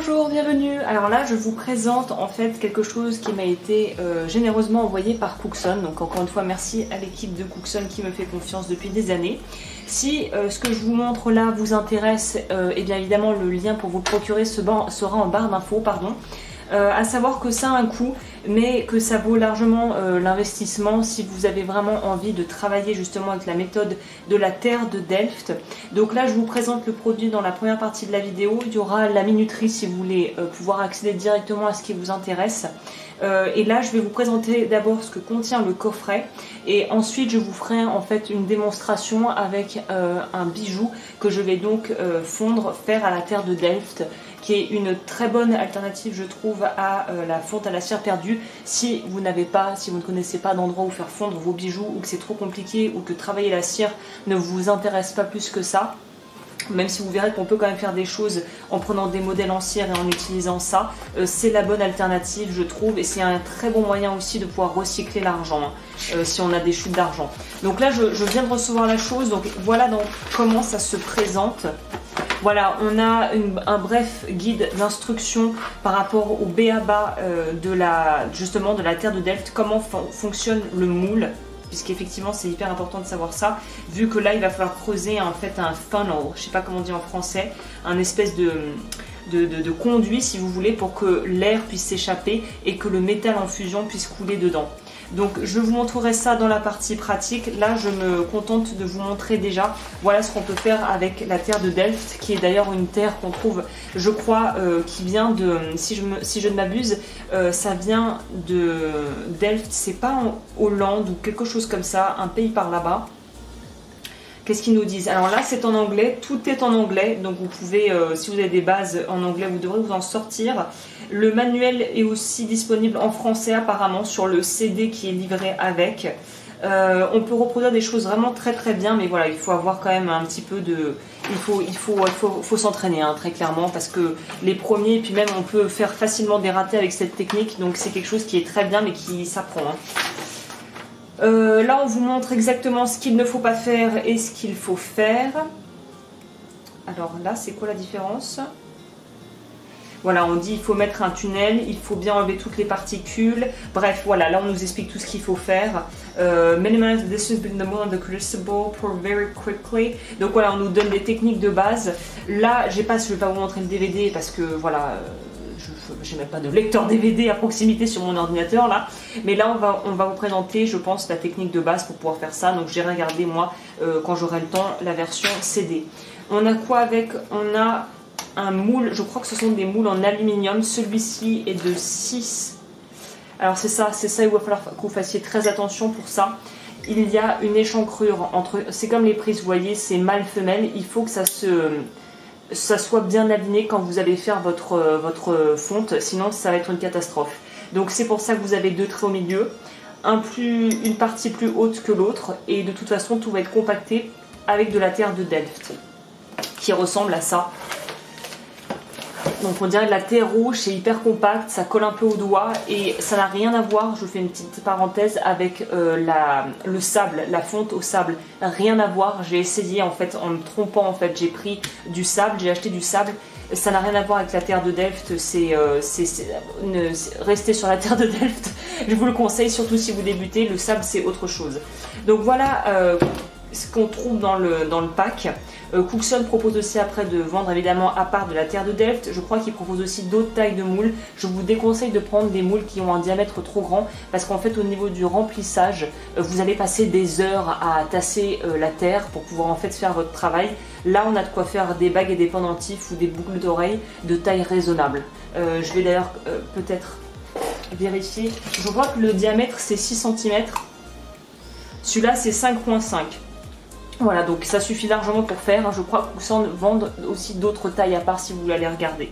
Bonjour, bienvenue. Alors là, je vous présente en fait quelque chose qui m'a été généreusement envoyé par Cookson. Donc encore une fois, merci à l'équipe de Cookson qui me fait confiance depuis des années. Si ce que je vous montre là vous intéresse, et bien évidemment le lien pour vous le procurer sera en barre d'infos, pardon. À savoir que ça a un coût, mais que ça vaut largement l'investissement si vous avez vraiment envie de travailler justement avec la méthode de la terre de Delft. Donc là je vous présente le produit dans la première partie de la vidéo. Il y aura la minuterie si vous voulez pouvoir accéder directement à ce qui vous intéresse. Et là je vais vous présenter d'abord ce que contient le coffret et ensuite je vous ferai en fait une démonstration avec un bijou que je vais donc faire à la terre de Delft, qui est une très bonne alternative je trouve à la fonte à la cire perdue si vous ne connaissez pas d'endroit où faire fondre vos bijoux, ou que c'est trop compliqué, ou que travailler la cire ne vous intéresse pas plus que ça. Même si vous verrez qu'on peut quand même faire des choses en prenant des modèles en cire et en utilisant ça, c'est la bonne alternative je trouve, et c'est un très bon moyen aussi de pouvoir recycler l'argent si on a des chutes d'argent. Donc là je viens de recevoir la chose, donc voilà donc comment ça se présente. Voilà, on a un bref guide d'instruction par rapport au b.a.-ba justement de la terre de Delft, comment fonctionne le moule, puisqu'effectivement c'est hyper important de savoir ça, vu que là il va falloir creuser en fait un funnel, je sais pas comment on dit en français, un espèce de conduit si vous voulez, pour que l'air puisse s'échapper et que le métal en fusion puisse couler dedans. Donc je vous montrerai ça dans la partie pratique. Là je me contente de vous montrer déjà voilà ce qu'on peut faire avec la terre de Delft, qui est d'ailleurs une terre qu'on trouve, je crois, qui vient de, si je ne m'abuse, ça vient de Delft, c'est pas en Hollande ou quelque chose comme ça, un pays par là-bas. Qu'est-ce qu'ils nous disent? Alors là c'est en anglais, tout est en anglais, donc vous pouvez, si vous avez des bases en anglais, vous devrez vous en sortir. Le manuel est aussi disponible en français apparemment sur le CD qui est livré avec. On peut reproduire des choses vraiment très très bien, mais voilà, il faut avoir quand même un petit peu de... Il faut s'entraîner très clairement, parce que les premiers, et puis même on peut faire facilement des ratés avec cette technique, donc c'est quelque chose qui est très bien mais qui s'apprend. Là on vous montre exactement ce qu'il ne faut pas faire et ce qu'il faut faire. Alors là c'est quoi la différence? Voilà, on dit il faut mettre un tunnel, il faut bien enlever toutes les particules. Bref, voilà, là on nous explique tout ce qu'il faut faire. Minimize the distance between the mold and the crucible, pour very quickly. Donc voilà, on nous donne des techniques de base. Là, je vais pas vous montrer le DVD parce que voilà, j'ai même pas de lecteur DVD à proximité sur mon ordinateur là. Mais là, on va vous présenter, je pense, la technique de base pour pouvoir faire ça. Donc j'ai regardé moi, quand j'aurai le temps, la version CD. On a quoi avec? On a un moule, je crois que ce sont des moules en aluminium. Celui-ci est de 6. Alors c'est ça, il va falloir que vous fassiez très attention pour ça. Il y a une échancrure entre, c'est comme les prises, vous voyez, c'est mâle-femelle. Il faut que ça soit bien aligné quand vous allez faire votre fonte, sinon ça va être une catastrophe. Donc c'est pour ça que vous avez deux traits au milieu, une partie plus haute que l'autre, et de toute façon tout va être compacté avec de la terre de Delft, qui ressemble à ça. Donc on dirait de la terre rouge, c'est hyper compact, ça colle un peu au doigt, et ça n'a rien à voir, je fais une petite parenthèse, avec le sable, la fonte au sable. Rien à voir, j'ai essayé en fait, en me trompant en fait, j'ai pris du sable, j'ai acheté du sable, ça n'a rien à voir avec la terre de Delft, restez sur la terre de Delft, je vous le conseille, surtout si vous débutez, le sable c'est autre chose. Donc voilà ce qu'on trouve dans le pack. Cookson propose aussi après de vendre évidemment à part de la terre de Delft. Je crois qu'il propose aussi d'autres tailles de moules. Je vous déconseille de prendre des moules qui ont un diamètre trop grand, parce qu'en fait au niveau du remplissage, vous allez passer des heures à tasser la terre pour pouvoir en fait faire votre travail. Là on a de quoi faire des bagues et des pendentifs ou des boucles d'oreilles de taille raisonnable. Je vais d'ailleurs peut-être vérifier. Je vois que le diamètre c'est 6 cm. Celui-là c'est 5,5. Voilà, donc ça suffit largement pour faire. Je crois que Cookson vendent aussi d'autres tailles à part si vous voulez aller regarder.